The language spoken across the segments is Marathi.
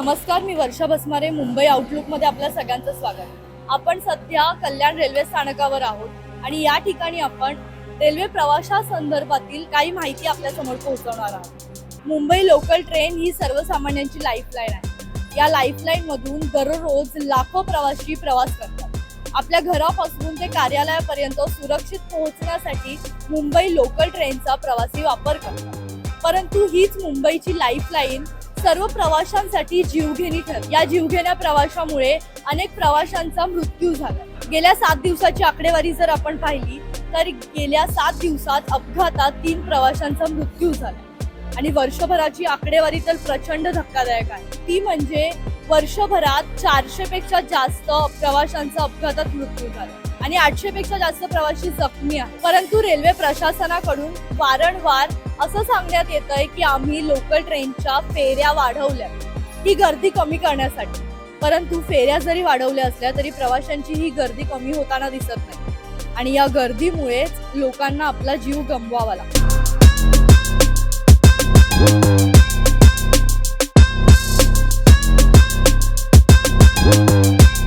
नमस्कार, मी वर्षा भस्मारे. मुंबई आउटलुकमध्ये आपल्या सगळ्यांचं स्वागत. आपण सध्या कल्याण रेल्वे स्थानकावर आहोत आणि या ठिकाणी आपण रेल्वे प्रवासासंदर्भातील काही माहिती आपल्या समोर पोहोचवणार आहोत. मुंबई लोकल ट्रेन ही सर्वसामान्यांची लाईफलाईन आहे. या लाईफलाईन मधून दररोज लाखो प्रवासी प्रवास करतात. आपल्या घरापासून ते कार्यालयापर्यंत सुरक्षित पोहोचण्यासाठी मुंबई लोकल ट्रेनचा प्रवासी वापर करतात. परंतु हीच मुंबईची लाईफलाईन सर्व प्रवाशांसाठी जीवघेणी ठरली. या जीवघेण्या प्रवासामुळे अनेक प्रवाशांचा मृत्यू झाला. गेल्या 7 दिवसाची आकडेवारी जर आपण पाहिली तर गेल्या 7 दिवसात अपघातात 3 प्रवाशांचा मृत्यू झाला आणि वर्षभराची आकडेवारी तर प्रचंड धक्कादायक आहे. ती म्हणजे वर्षभरात 400 पेक्षा जास्त प्रवाशांचा अपघातात मृत्यू झाला आणि 800 पेक्षा जास्त प्रवासी जखमी आहेत. परंतु रेल्वे प्रशासनाकडून वारंवार असं सांगण्यात येत आहे की आम्ही लोकल ट्रेनच्या फेऱ्या वाढवल्या ही गर्दी कमी करण्यासाठी. परंतु फेऱ्या जरी वाढवल्या असल्या तरी प्रवाशांची ही गर्दी कमी होताना दिसत नाही आणि या गर्दीमुळेच लोकांना आपला जीव गमवावा लागतो.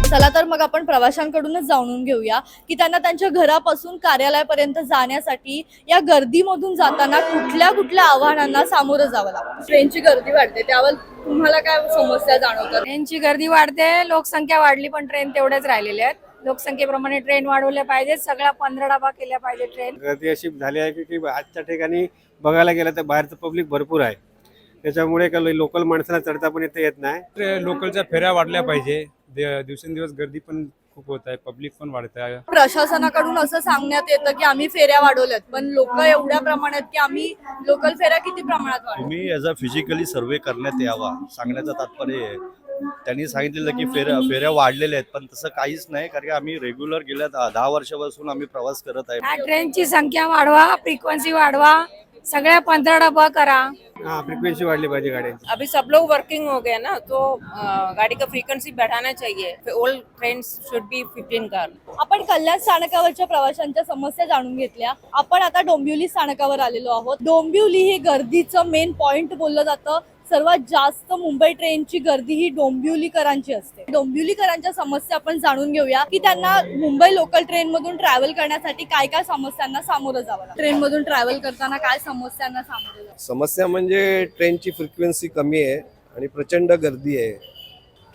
चला तर मग आपण प्रवाशांकडूनच जाणून घेऊया की त्यांना त्यांच्या घरापासून कार्यालयापर्यंत जाण्यासाठी या गर्दीमधून जाताना कुठल्या कुठल्या आव्हानांना सामोरं जावं लागतं. ट्रेनची गर्दी वाढते, त्यावर तुम्हाला काय समस्या जाणवतात? ट्रेनची गर्दी वाढते, लोकसंख्या वाढली पण ट्रेन तेवढेच राहिलेले आहेत. लोकसंख्येप्रमाणे ट्रेन वाढवल्या पाहिजेत, सगळ्या 15 डबा केल्या पाहिजे. ट्रेन गर्दी अशी झाली आहे की आजच्या ठिकाणी बघायला गेलं तर बाहेरचं पब्लिक भरपूर आहे. त्याच्यामुळे लोकल माणसाला चढता पण येत नाही. लोकलच्या फेऱ्या वाढल्या पाहिजे. दिवसेंदिवस गर्दी पण खूप होत आहे, पब्लिक पण वाढत आहे. प्रशासनाकडून असं सांगण्यात येतं की आम्ही फेऱ्या वाढवल्यात, पण लोक एवढ्या प्रमाणात की आम्ही लोकल फेऱ्या किती प्रमाणात वाढवल्या? तुम्ही याचा फिजिकली सर्वे करण्यात यावा, सांगण्याचं तात्पर्य आहे. त्यांनी सांगितलेलं की फेऱ्या वाढलेल्या आहेत, पण तसं काहीच नाही. कारण की आम्ही रेग्युलर गेल्या 10 वर्षापासून आम्ही प्रवास करत आहे. ट्रेनची संख्या वाढवा, फ्रिक्वेन्सी वाढवा, सगळ्या 15 डबा करा. फ्रिक्वेन्सी वाढली पाहिजे गाड्यांची. अभी सब लोग वर्किंग हो गए ना, तो गाड़ी का फ्रीक्वेंसी बढ़ाना चाहिए. Old trains should be 15 car. आपण कल्याण स्थानकावरच्या प्रवाशांच्या समस्या जाणून घेतल्या. आपण आता डोंबिवली स्थानकावर आलेलो आहोत. डोंबिवली हे गर्दीचं मेन पॉइंट बोललं जातं. सर्वात जास्त मुंबई ट्रेनची गर्दी ही डोंबिवलीकरांची असते. डोंबिवलीकरांच्या समस्या आपण जाणून घेऊया की त्यांना मुंबई लोकल ट्रेन मधून ट्रॅव्हल करण्यासाठी काय काय समस्यांना सामोरं जावं लागतं. ट्रेन मधून ट्रॅव्हल करताना काय समस्यांना सामोरं जावं? समस्या म्हणजे ट्रेनची फ्रिक्वेन्सी कमी आहे आणि प्रचंड गर्दी आहे.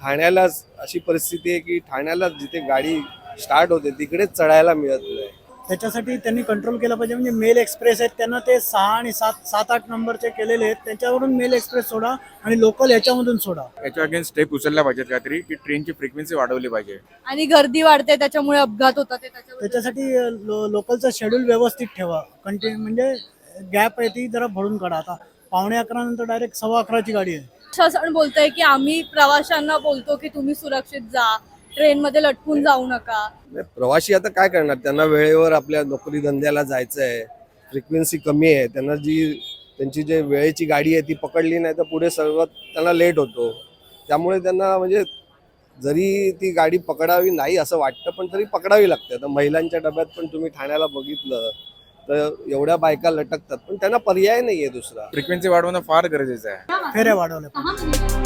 ठाण्याला अशी परिस्थिती आहे की ठाण्याला जिथे गाडी स्टार्ट होते तिकडेच चढायला मिळत नाही. त्याच्यासाठी त्यांनी कंट्रोल केलं पाहिजे. म्हणजे मेल एक्सप्रेस आहेत, त्यांना ते 6 आणि 7-8 नंबरचे केलेले आहेत, त्याच्यावरून मेल एक्सप्रेस सोडा आणि लोकल याच्यामधून सोडा. याच्या अगेन्स्ट स्टेप उचलल्या पाहिजेत काहीतरी, की ट्रेनची फ्रिक्वेन्सी वाढवली पाहिजे. आणि गर्दी वाढते त्याच्यामुळे अपघात होतात. त्याच्यासाठी लोकलचं शेड्यूल व्यवस्थित ठेवा. कंटिन्यू म्हणजे गॅप आहे ती जरा भरून काढा. आता 11:15 नंतर डायरेक्ट 11:15ची गाडी आहे. प्रशासन बोलतंय की आम्ही प्रवाशांना बोलतो की तुम्ही सुरक्षित जा, ट्रेन मध्ये लटकून जाऊ नका. प्रवासी आता काय करणार? त्यांना वेळेवर आपल्या नोकरी धंद्याला जायचं आहे. फ्रिक्वेन्सी कमी आहे, त्यांना त्यांची जे वेळेची गाडी आहे ती पकडली नाही तर पुढे सर्व त्यांना लेट होतो. त्यामुळे त्यांना म्हणजे जरी ती गाडी पकडावी नाही असं वाटतं पण तरी पकडावी लागते. आता महिलांच्या डब्यात पण तुम्ही ठाण्याला बघितलं तर एवढ्या बायका लटकतात, पण त्यांना पर्याय नाहीये दुसरा. फ्रिक्वेन्सी वाढवणं फार गरजेचं आहे. फेऱ्या वाढवल्या पाहिजे.